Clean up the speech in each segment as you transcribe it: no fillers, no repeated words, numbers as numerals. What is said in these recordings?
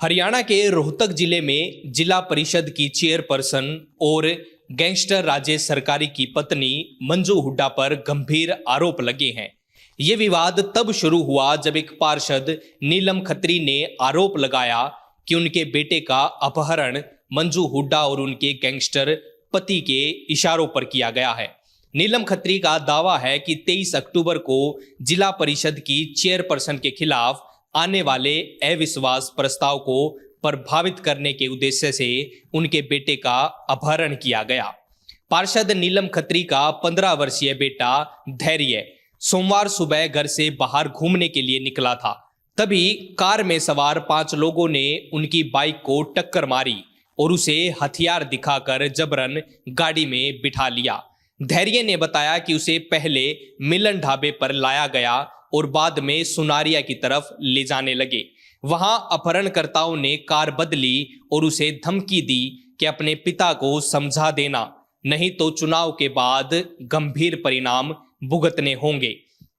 हरियाणा के रोहतक जिले में जिला परिषद की चेयरपर्सन और गैंगस्टर राजेश सरकारी की पत्नी मंजू हुड्डा पर गंभीर आरोप लगे हैं। ये विवाद तब शुरू हुआ जब एक पार्षद नीलम खत्री ने आरोप लगाया कि उनके बेटे का अपहरण मंजू हुड्डा और उनके गैंगस्टर पति के इशारों पर किया गया है। नीलम खत्री का दावा है कि 23 अक्टूबर को जिला परिषद की चेयरपर्सन के खिलाफ आने वाले अविश्वास प्रस्ताव को प्रभावित करने के उद्देश्य से उनके बेटे का अपहरण किया गया। पार्षद नीलम खत्री का 15 वर्षीय बेटा धैर्य सोमवार सुबह घर से बाहर घूमने के लिए निकला था। तभी कार में सवार 5 लोगों ने उनकी बाइक को टक्कर मारी और उसे हथियार दिखाकर जबरन गाड़ी में बिठा लिया। धैर्य ने बताया कि उसे पहले मिलन ढाबे पर लाया गया और बाद में सुनारिया की तरफ ले जाने लगे। वहां अपहरणकर्ताओं ने कार बदली और उसे धमकी दी कि अपने पिता को समझा देना, नहीं तो चुनाव के बाद गंभीर परिणाम भुगतने होंगे।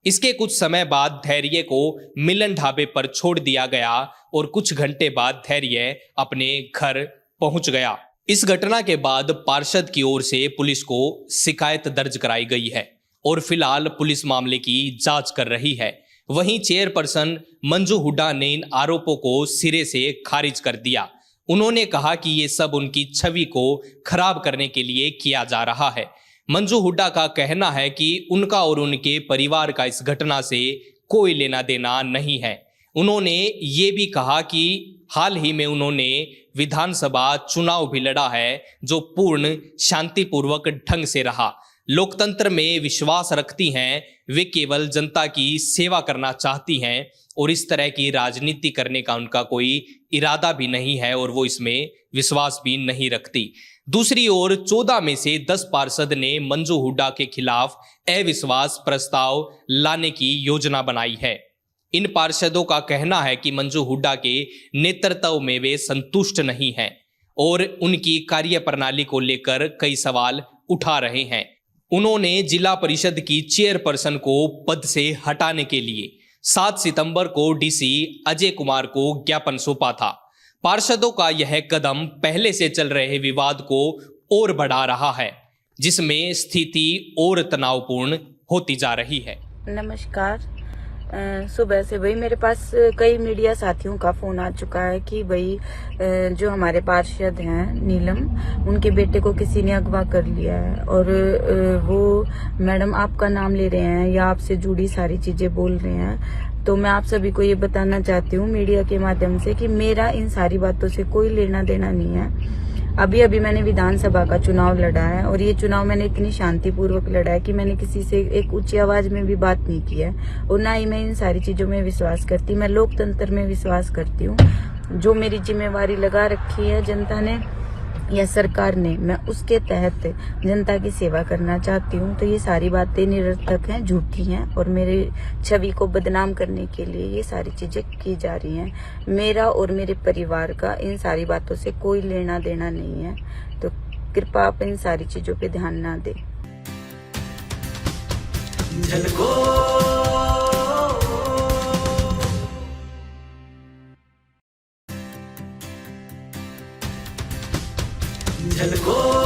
इसके कुछ समय बाद धैर्य को मिलन ढाबे पर छोड़ दिया गया और कुछ घंटे बाद धैर्य अपने घर पहुंच गया। इस घटना के बाद पार्षद की ओर से पुलिस को शिकायत दर्ज कराई गई है और फिलहाल पुलिस मामले की जांच कर रही है। वहीं चेयरपर्सन मंजू हुड्डा ने इन आरोपों को सिरे से खारिज कर दिया। उन्होंने कहा कि ये सब उनकी छवि को खराब करने के लिए किया जा रहा है। मंजू हुड्डा का कहना है कि उनका और उनके परिवार का इस घटना से कोई लेना देना नहीं है। उन्होंने ये भी कहा कि हाल ही में उन्होंने विधानसभा चुनाव भी लड़ा है जो पूर्ण शांतिपूर्वक ढंग से रहा। लोकतंत्र में विश्वास रखती हैं, वे केवल जनता की सेवा करना चाहती हैं और इस तरह की राजनीति करने का उनका कोई इरादा भी नहीं है और वो इसमें विश्वास भी नहीं रखती। दूसरी ओर 14 में से 10 पार्षद ने मंजू हुड्डा के खिलाफ अविश्वास प्रस्ताव लाने की योजना बनाई है। इन पार्षदों का कहना है कि मंजू हुड्डा के नेतृत्व में वे संतुष्ट नहीं हैं और उनकी कार्यप्रणाली को लेकर कई सवाल उठा रहे हैं। उन्होंने जिला परिषद की चेयरपर्सन को पद से हटाने के लिए 7 सितंबर को डीसी अजय कुमार को ज्ञापन सौंपा था। पार्षदों का यह कदम पहले से चल रहे विवाद को और बढ़ा रहा है, जिसमें स्थिति और तनावपूर्ण होती जा रही है। नमस्कार। सुबह से भाई मेरे पास कई मीडिया साथियों का फोन आ चुका है कि भाई जो हमारे पार्षद हैं नीलम, उनके बेटे को किसी ने अगवा कर लिया है और वो मैडम आपका नाम ले रहे हैं या आपसे जुड़ी सारी चीजें बोल रहे हैं। तो मैं आप सभी को ये बताना चाहती हूँ मीडिया के माध्यम से कि मेरा इन सारी बातों से कोई लेना देना नहीं है। अभी मैंने विधानसभा का चुनाव लड़ा है और ये चुनाव मैंने इतनी शांतिपूर्वक लड़ा है कि मैंने किसी से एक ऊंची आवाज में भी बात नहीं की है और ना ही मैं इन सारी चीजों में विश्वास करती। मैं लोकतंत्र में विश्वास करती हूँ। जो मेरी जिम्मेवारी लगा रखी है जनता ने या सरकार ने, मैं उसके तहत जनता की सेवा करना चाहती हूँ। तो ये सारी बातें निरर्थक हैं, झूठी हैं और मेरे छवि को बदनाम करने के लिए ये सारी चीजें की जा रही हैं। मेरा और मेरे परिवार का इन सारी बातों से कोई लेना देना नहीं है, तो कृपया आप इन सारी चीजों पे ध्यान ना दें। झलको